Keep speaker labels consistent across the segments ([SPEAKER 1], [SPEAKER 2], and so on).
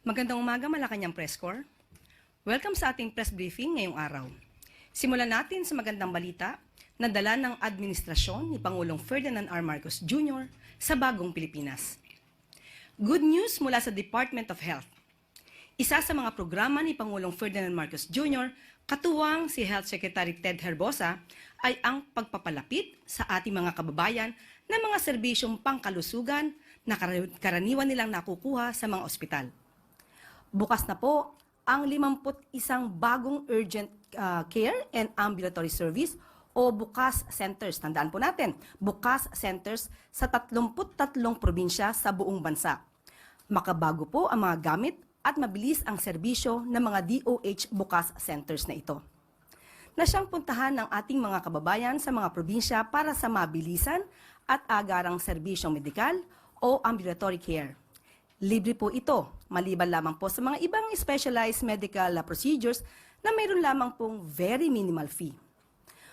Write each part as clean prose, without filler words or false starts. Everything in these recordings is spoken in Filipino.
[SPEAKER 1] Magandang umaga, Malacanang Press Corps. Welcome sa ating press briefing ngayong araw. Simulan natin sa magandang balita na dala ng administrasyon ni Pangulong Ferdinand R. Marcos Jr. sa bagong Pilipinas. Good news mula sa Department of Health. Isa sa mga programa ni Pangulong Ferdinand Marcos Jr., katuwang si Health Secretary Ted Herbosa, ay ang pagpapalapit sa ating mga kababayan ng mga serbisyong pangkalusugan na karaniwan nilang nakukuha sa mga ospital. Bukas na po ang 51 bagong urgent care and ambulatory service o bukas centers. Tandaan po natin, bukas centers sa 33 probinsya sa buong bansa. Makabago po ang mga gamit at mabilis ang serbisyo ng mga DOH bukas centers na ito. Na siyang puntahan ng ating mga kababayan sa mga probinsya para sa mabilisan at agarang serbisyong medikal o ambulatory care. Libre po ito, maliban lamang po sa mga ibang specialized medical procedures na mayroon lamang pong very minimal fee.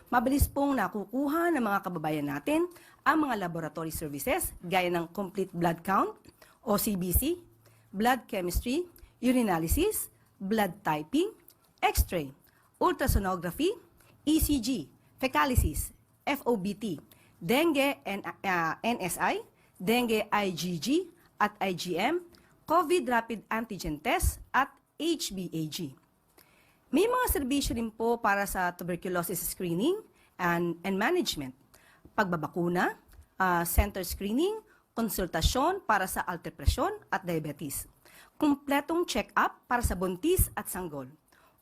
[SPEAKER 1] Mabilis pong nakukuha ng mga kababayan natin ang mga laboratory services gaya ng complete blood count o CBC, blood chemistry, urinalysis, blood typing, x-ray, ultrasonography, ECG, fecalysis, FOBT, dengue and NSI, dengue IgG, at IgM, COVID Rapid Antigen Test at HBAG. May mga serbisyo rin po para sa tuberculosis screening and management, pagbabakuna, center screening, konsultasyon para sa alter-presyon at diabetes, kumpletong check-up para sa buntis at sanggol,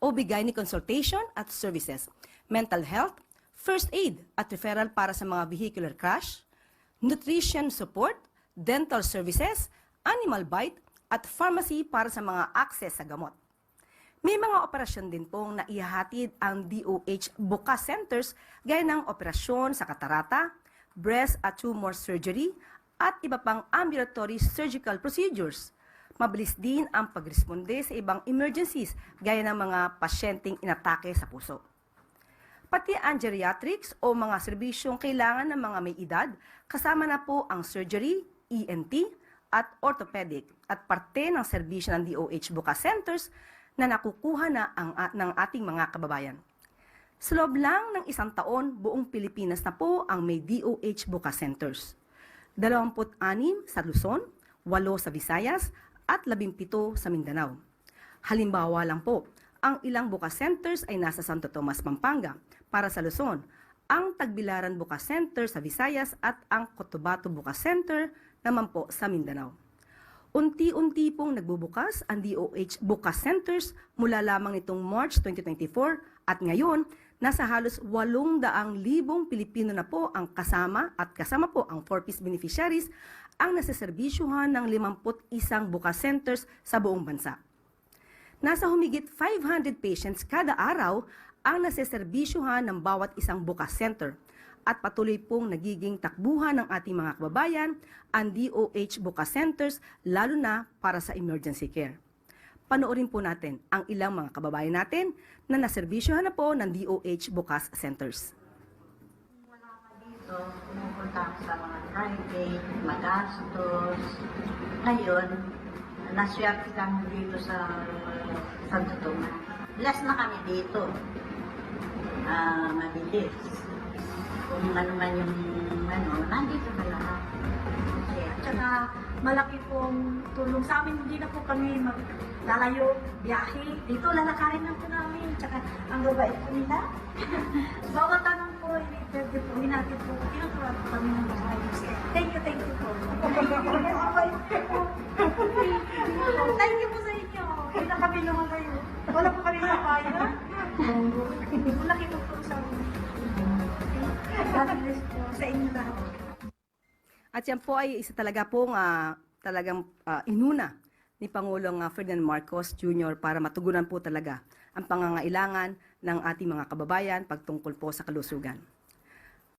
[SPEAKER 1] OB-GYN consultation at services, mental health, first aid at referral para sa mga vehicular crash, nutrition support, dental services, animal bite, at pharmacy para sa mga access sa gamot. May mga operasyon din pong naihahatid ang DOH bukas centers gaya ng operasyon sa katarata, breast at tumor surgery, at iba pang ambulatory surgical procedures. Mabilis din ang pagresponde sa ibang emergencies gaya ng mga pasyenteng inatake sa puso. Pati ang geriatrics o mga serbisyong kailangan ng mga may edad, kasama na po ang surgery, ENT, at orthopedic at parte ng serbisyo ng DOH bukas centers na nakukuha na ng ating mga kababayan. Sa loob lang ng 1 taon, buong Pilipinas na po ang may DOH bukas centers. 26 sa Luzon, 8 sa Visayas, at 17 sa Mindanao. Halimbawa lang po, ang ilang bukas centers ay nasa Santo Tomas, Pampanga para sa Luzon, ang Tagbilaran Bukas Center sa Visayas at ang Cotabato Bukas Center naman po sa Mindanao. Unti-unti pong nagbubukas ang DOH Bukas Centers mula lamang nitong March 2024 at ngayon, nasa halos 800,000 Pilipino na po ang kasama po ang 4-piece beneficiaries ang nasiserbisyuhan ng 51 bukas centers sa buong bansa. Nasa humigit 500 patients kada araw ang nasiserbisyuhan ng bawat isang bukas center at patuloy pong nagiging takbuhan ng ating mga kababayan ang DOH bukas centers lalo na para sa emergency care. Panoorin po natin ang ilang mga kababayan natin na naserbisyuhan na po ng DOH bukas centers.
[SPEAKER 2] Wala ka dito, pumupunta sa mga private, magastos. Ngayon, naswerte kami dito sa Santo Tomas. Last na kami dito. Mabilis. Kung ano man yung nandito na lahat.
[SPEAKER 3] At saka malaki pong tulong sa amin, hindi na po kami maglalayo, biyahe. Dito lalakarin lang po namin. Tsaka ang babait po nila. Bawat tanong po, in-interview po, natin po, tinuturuan po kami ng mga ayos. Thank you po. Thank you po sa inyo. Hindi na kami naman kayo. Wala po kami sa bayan. Malaki po po sa amin. God bless po sa inyo lahat.
[SPEAKER 1] At yan po ay isa talaga pong inuna ni Pangulong Ferdinand Marcos Jr. para matugunan po talaga ang pangangailangan ng ating mga kababayan pagtungkol po sa kalusugan.